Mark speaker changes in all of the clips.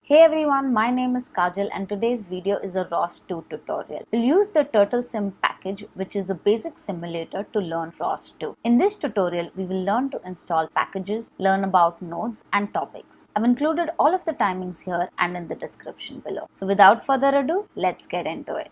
Speaker 1: Hey everyone, my name is Kajal and today's video is a ROS2 tutorial. We'll use the Turtlesim package, which is a basic simulator to learn ROS2. In this tutorial, we will learn to install packages, learn about nodes and topics. I've included all of the timings here and in the description below. So without further ado, let's get into it.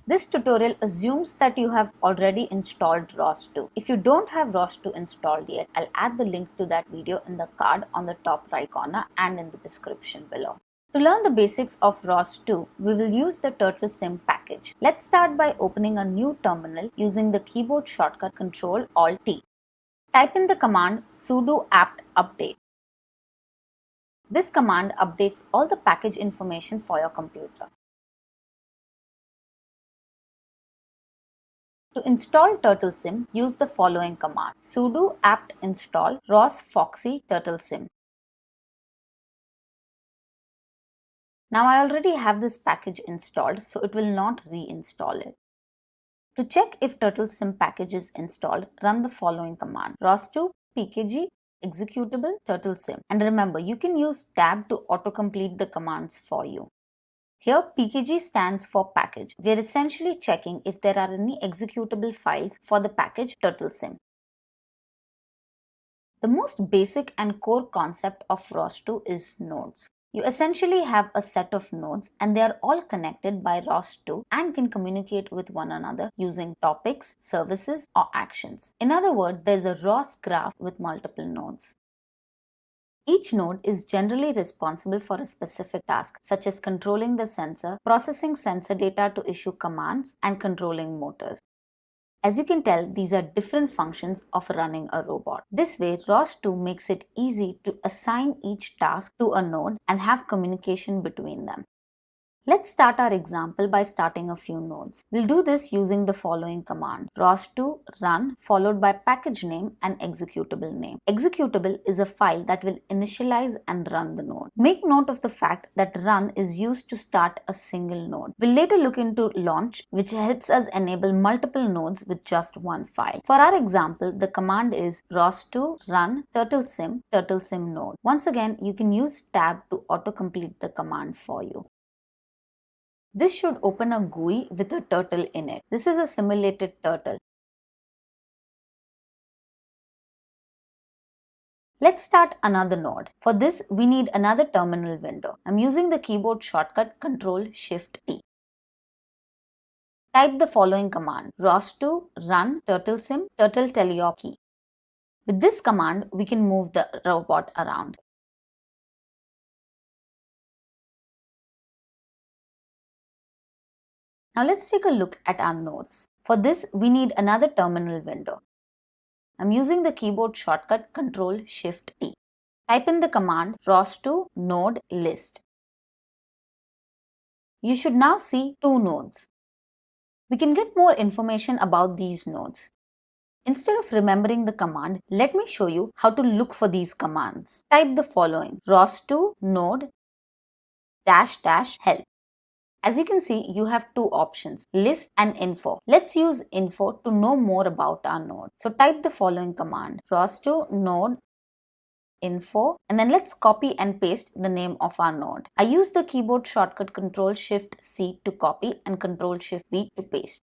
Speaker 1: This tutorial assumes that you have already installed ROS2. If you don't have ROS2 installed yet, I'll add the link to that video in the card on the top right corner and in the description below. To learn the basics of ROS2, we will use the Turtlesim package. Let's start by opening a new terminal using the keyboard shortcut Ctrl-Alt-T. Type in the command sudo apt update. This command updates all the package information for your computer. To install Turtlesim, use the following command: sudo apt install ROS foxy turtlesim. Now I already have this package installed, so it will not reinstall it. To check if Turtlesim package is installed, run the following command: ROS2 pkg executable turtlesim. And remember, you can use tab to autocomplete the commands for you. Here, pkg stands for package. We are essentially checking if there are any executable files for the package Turtlesim. The most basic and core concept of ROS2 is nodes. You essentially have a set of nodes and they are all connected by ROS2 and can communicate with one another using topics, services, or actions. In other words, there is a ROS graph with multiple nodes. Each node is generally responsible for a specific task, such as controlling the sensor, processing sensor data to issue commands, and controlling motors. As you can tell, these are different functions of running a robot. This way, ROS2 makes it easy to assign each task to a node and have communication between them. Let's start our example by starting a few nodes. We'll do this using the following command: ROS2 run followed by package name and executable name. Executable is a file that will initialize and run the node. Make note of the fact that run is used to start a single node. We'll later look into launch, which helps us enable multiple nodes with just one file. For our example, the command is ROS2 run turtlesim node. Once again, you can use tab to autocomplete the command for you. This should open a GUI with a turtle in it. This is a simulated turtle. Let's start another node. For this, we need another terminal window. I'm using the keyboard shortcut Ctrl-Shift-T. Type the following command: ROS2 run turtlesim turtle tell your key. With this command, we can move the robot around. Now let's take a look at our nodes. For this, we need another terminal window. I'm using the keyboard shortcut Ctrl-Shift-T. Type in the command ROS2 node list. You should now see two nodes. We can get more information about these nodes. Instead of remembering the command, let me show you how to look for these commands. Type the following: ROS2 node -- help. As you can see, you have two options: list and info. Let's use info to know more about our node. So type the following command: ROS2 node info, and then let's copy and paste the name of our node. I use the keyboard shortcut Ctrl-Shift-C to copy and Ctrl-Shift-V to paste.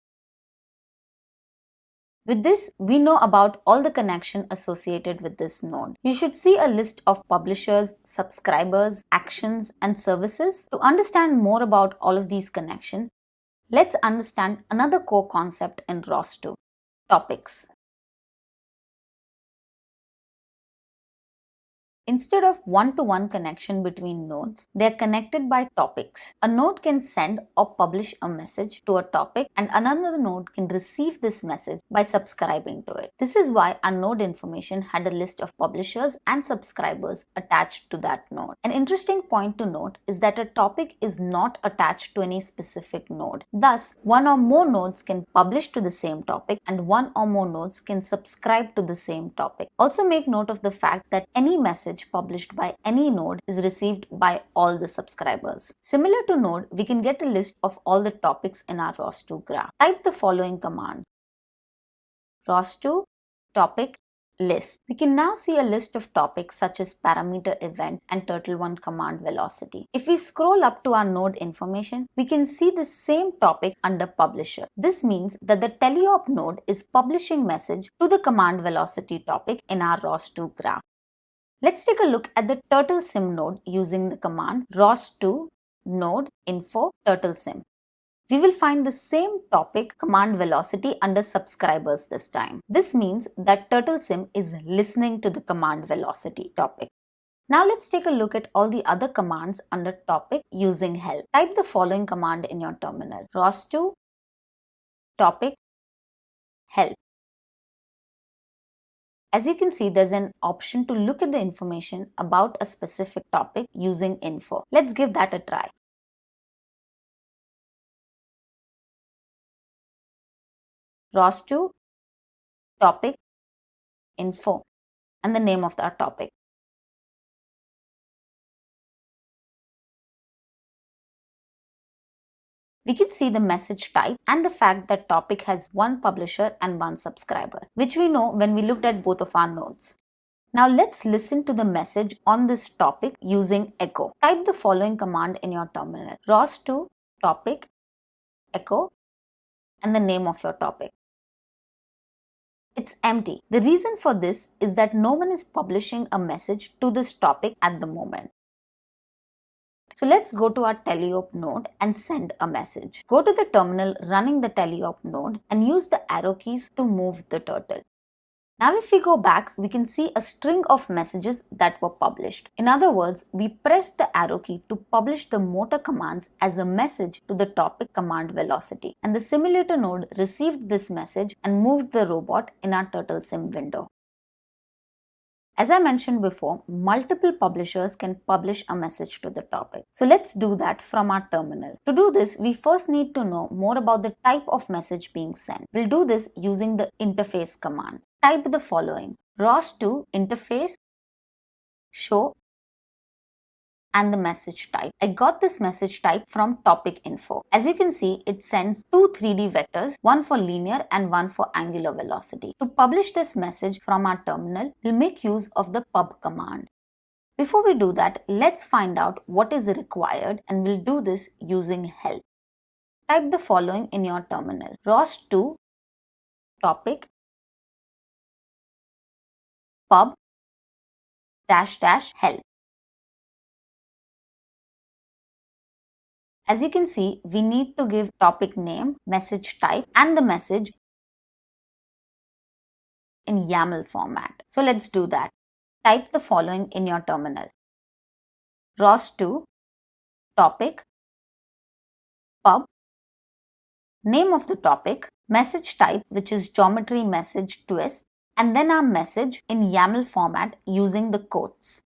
Speaker 1: With this, we know about all the connection associated with this node. You should see a list of publishers, subscribers, actions, and services. To understand more about all of these connections, let's understand another core concept in ROS2: topics. Instead of one-to-one connection between nodes, they are connected by topics. A node can send or publish a message to a topic, and another node can receive this message by subscribing to it. This is why our node information had a list of publishers and subscribers attached to that node. An interesting point to note is that a topic is not attached to any specific node. Thus, one or more nodes can publish to the same topic, and one or more nodes can subscribe to the same topic. Also make note of the fact that any message message published by any node is received by all the subscribers. Similar to node, we can get a list of all the topics in our ROS2 graph. Type the following command: ROS2 topic list. We can now see a list of topics such as parameter event and turtle1 command velocity. If we scroll up to our node information, we can see the same topic under publisher. This means that the teleop node is publishing message to the command velocity topic in our ROS2 graph. Let's take a look at the Turtlesim node using the command ROS2 node info Turtlesim. We will find the same topic command velocity under subscribers this time. This means that Turtlesim is listening to the command velocity topic. Now let's take a look at all the other commands under topic using help. Type the following command in your terminal: ROS2 topic help. As you can see, there's an option to look at the information about a specific topic using info. Let's give that a try. ROS2 topic info and the name of that topic. We can see the message type and the fact that topic has one publisher and one subscriber, which we know when we looked at both of our nodes. Now let's listen to the message on this topic using echo. Type the following command in your terminal: ROS2 topic echo and the name of your topic. It's empty. The reason for this is that no one is publishing a message to this topic at the moment. So let's go to our teleop node and send a message. Go to the terminal running the teleop node and use the arrow keys to move the turtle. Now if we go back, we can see a string of messages that were published. In other words, we pressed the arrow key to publish the motor commands as a message to the topic command velocity, and the simulator node received this message and moved the robot in our Turtlesim window. As I mentioned before, multiple publishers can publish a message to the topic. So let's do that from our terminal. To do this, we first need to know more about the type of message being sent. We'll do this using the interface command. Type the following: ROS2 interface show and the message type. I got this message type from topic info. As you can see, it sends two 3D vectors, one for linear and one for angular velocity. To publish this message from our terminal, we'll make use of the pub command. Before we do that, let's find out what is required, and we'll do this using help. Type the following in your terminal: ROS2 topic pub -- help. As you can see, we need to give topic name, message type, and the message in YAML format. So let's do that. Type the following in your terminal: ROS2 topic pub, name of the topic, message type, which is geometry message twist, and then our message in YAML format using the quotes.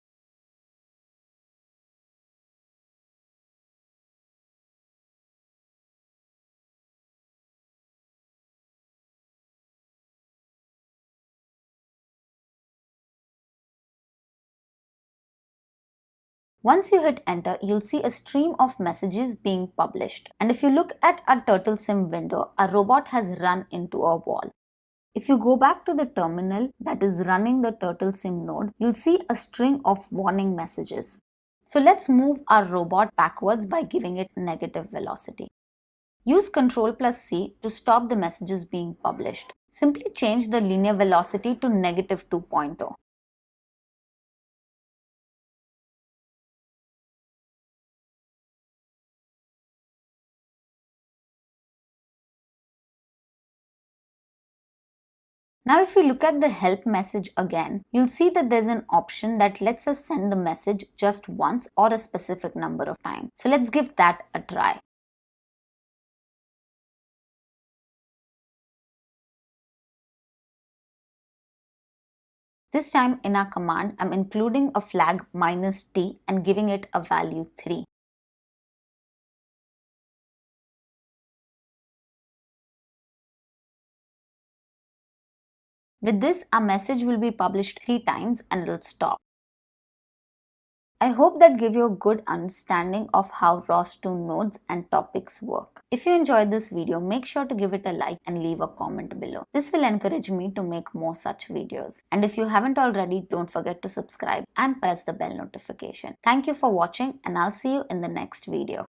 Speaker 1: Once you hit enter, you'll see a stream of messages being published. And if you look at our Turtlesim window, our robot has run into a wall. If you go back to the terminal that is running the Turtlesim node, you'll see a string of warning messages. So let's move our robot backwards by giving it negative velocity. Use Ctrl+C to stop the messages being published. Simply change the linear velocity to -2.0. Now if we look at the help message again, you'll see that there's an option that lets us send the message just once or a specific number of times. So let's give that a try. This time in our command, I'm including a flag -t and giving it a value 3. With this, our message will be published 3 times and it'll stop. I hope that gave you a good understanding of how ROS2 nodes and topics work. If you enjoyed this video, make sure to give it a like and leave a comment below. This will encourage me to make more such videos. And if you haven't already, don't forget to subscribe and press the bell notification. Thank you for watching, and I'll see you in the next video.